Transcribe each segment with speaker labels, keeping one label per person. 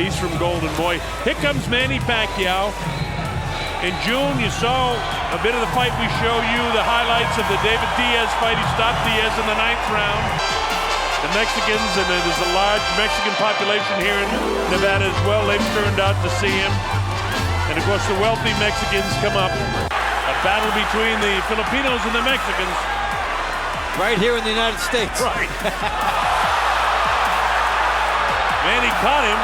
Speaker 1: He's from Golden Boy. Here comes Manny Pacquiao. In June, you saw a bit of the fight. We show you the highlights of the David Diaz fight. He stopped Diaz in the 9th round. The Mexicans, and there's a large Mexican population here in Nevada as well, they've turned out to see him. And of course, the wealthy Mexicans come up. A battle between the Filipinos and the Mexicans.
Speaker 2: Right here in the United States.
Speaker 1: Right. Manny caught him.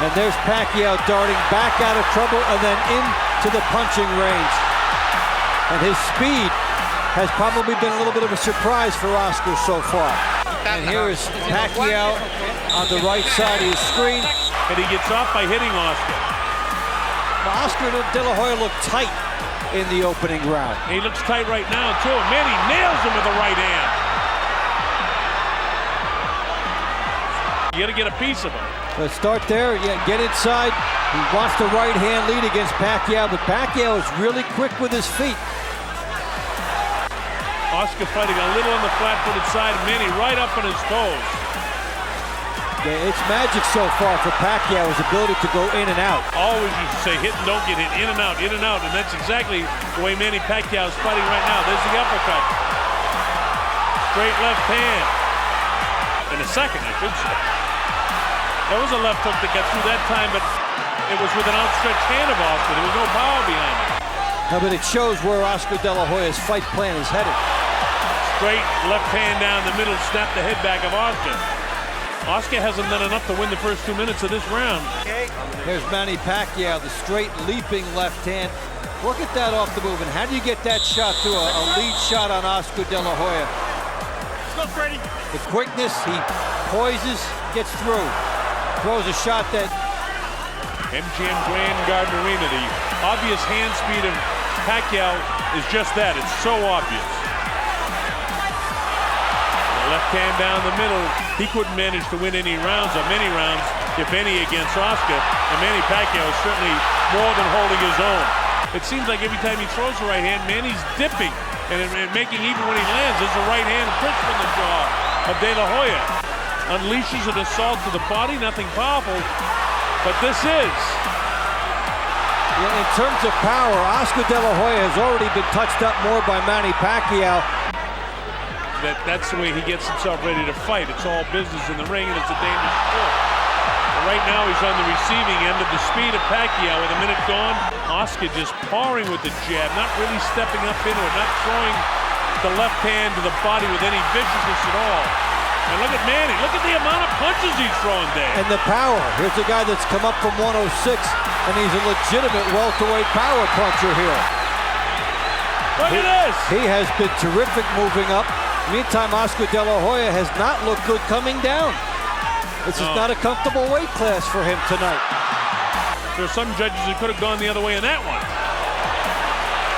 Speaker 2: And there's Pacquiao darting back out of trouble and then into the punching range. And his speed has probably been a little bit of a surprise for Oscar so far. And here is Pacquiao on the right side of his screen.
Speaker 1: And he gets off by hitting Oscar.
Speaker 2: Now, Oscar De La Hoya looked tight in the opening round.
Speaker 1: He looks tight right now, too. Manny nails him with the right hand. You got to get a piece of him.
Speaker 2: Let's start there. Yeah, get inside. He wants the right hand lead against Pacquiao, but Pacquiao is really quick with his feet.
Speaker 1: Oscar fighting a little on the flat-footed side. Manny right up on his toes.
Speaker 2: Yeah, it's magic so far for Pacquiao, his ability to go in and out.
Speaker 1: Always used to say hit and don't get hit, in and out, and that's exactly the way Manny Pacquiao is fighting right now. There's the uppercut. Straight left hand. In a second, I should say. There was a left hook that got through that time, but it was with an outstretched hand of Oscar. There was no power behind it.
Speaker 2: No, but it shows where Oscar De La Hoya's fight plan is headed.
Speaker 1: Straight left hand down the middle, snap the head back of Oscar. Oscar hasn't done enough to win the first 2 minutes of this round.
Speaker 2: Here's Manny Pacquiao, the straight leaping left hand. Look at that off the move, and how do you get that shot to a lead shot on Oscar De La Hoya?
Speaker 3: Let's go, Freddie.
Speaker 2: The quickness, he poises, gets through. Throws a shot that...
Speaker 1: MGM Grand Garden Arena, the obvious hand speed of Pacquiao is just that. It's so obvious. The left hand down the middle. He couldn't manage to win any rounds, or many rounds, if any, against Oscar. And Manny Pacquiao is certainly more than holding his own. It seems like every time he throws the right hand, Manny's dipping and making, even when he lands, there's a right hand push from the jaw of De La Hoya. Unleashes an assault to the body, nothing powerful, but this is.
Speaker 2: Yeah, in terms of power, Oscar De La Hoya has already been touched up more by Manny Pacquiao.
Speaker 1: That's the way he gets himself ready to fight. It's all business in the ring, and it's a dangerous sport. But right now, he's on the receiving end of the speed of Pacquiao. With a minute gone, Oscar just pouring with the jab, not really stepping up into it, not throwing the left hand to the body with any viciousness at all. And look at Manny. Look at the amount of punches he's throwing there.
Speaker 2: And the power. Here's a guy that's come up from 106, and he's a legitimate welterweight power puncher here.
Speaker 1: Look at this.
Speaker 2: He has been terrific moving up. Meantime, Oscar De La Hoya has not looked good coming down. This is not a comfortable weight class for him tonight.
Speaker 1: There are some judges who could have gone the other way in that one.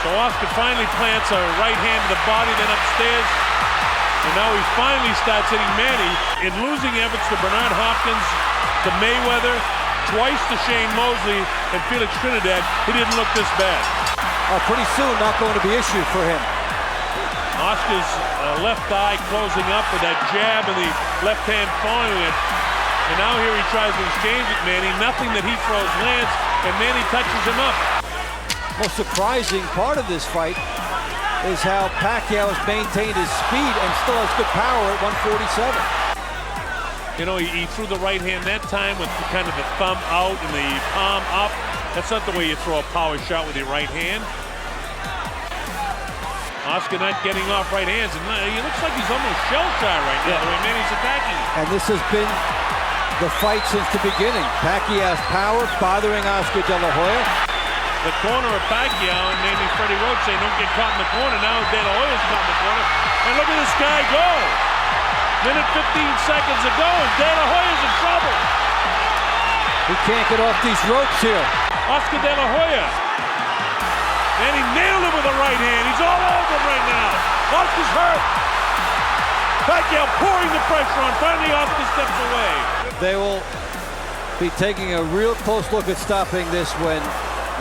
Speaker 1: So Oscar finally plants a right hand to the body, then upstairs. And now he finally starts hitting Manny in losing efforts to Bernard Hopkins, to Mayweather, twice to Shane Mosley, and Felix Trinidad. He didn't look this bad.
Speaker 2: Pretty soon, not going to be issue for him.
Speaker 1: Oscar's left eye closing up with that jab and the left hand following it. And now here he tries to exchange with Manny. Nothing that he throws lands, and Manny touches him up.
Speaker 2: Most surprising part of this fight is how Pacquiao has maintained his speed and still has good power at 147.
Speaker 1: You know, he threw the right hand that time with kind of the thumb out and the palm up. That's not the way you throw a power shot with your right hand. Oscar not getting off right hands, and he looks like he's almost shell-shy right now, the way Manny's attacking him.
Speaker 2: And this has been the fight since the beginning. Pacquiao's power bothering Oscar De La Hoya.
Speaker 1: The corner of Pacquiao, and maybe Freddie Roach saying don't get caught in the corner. Now De La Hoya's caught in the corner. And look at this guy go. Minute 15 seconds ago, and De La Hoya's in trouble.
Speaker 2: He can't get off these ropes here.
Speaker 1: Oscar De La Hoya. And he nailed him with the right hand. He's all over him right now. Oscar's hurt. Pacquiao pouring the pressure on. Finally, Oscar steps away.
Speaker 2: They will be taking a real close look at stopping this when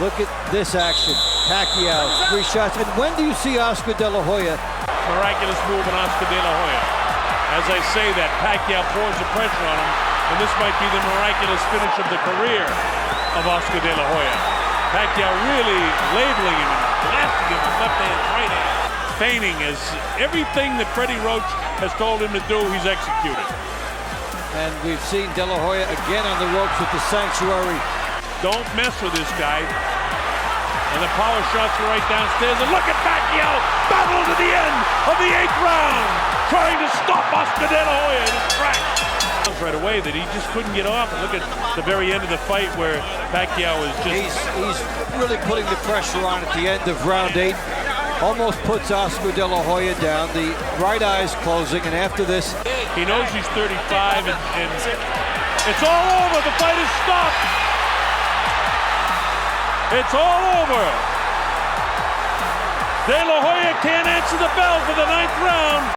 Speaker 2: look at this action. Pacquiao, 3 shots. And when do you see Oscar De La Hoya?
Speaker 1: Miraculous move on Oscar De La Hoya. As I say that, Pacquiao pours the pressure on him. and this might be the miraculous finish of the career of Oscar De La Hoya. Pacquiao really labeling him and blasting him with left hand, right hand. Feigning as everything that Freddie Roach has told him to do, he's executed.
Speaker 2: And we've seen De La Hoya again on the ropes with the sanctuary.
Speaker 1: Don't mess with this guy. And the power shots are right downstairs. And look at Pacquiao, battle to the end of the 8th round, trying to stop Oscar De La Hoya in his tracks. Right away that he just couldn't get off. And look at the very end of the fight where Pacquiao is just...
Speaker 2: He's really putting the pressure on at the end of round 8. Almost puts Oscar De La Hoya down. The right eye's closing, and after this...
Speaker 1: He knows he's 35, and it's all over. The fight is stopped. It's all over. De La Hoya can't answer the bell for the 9th round.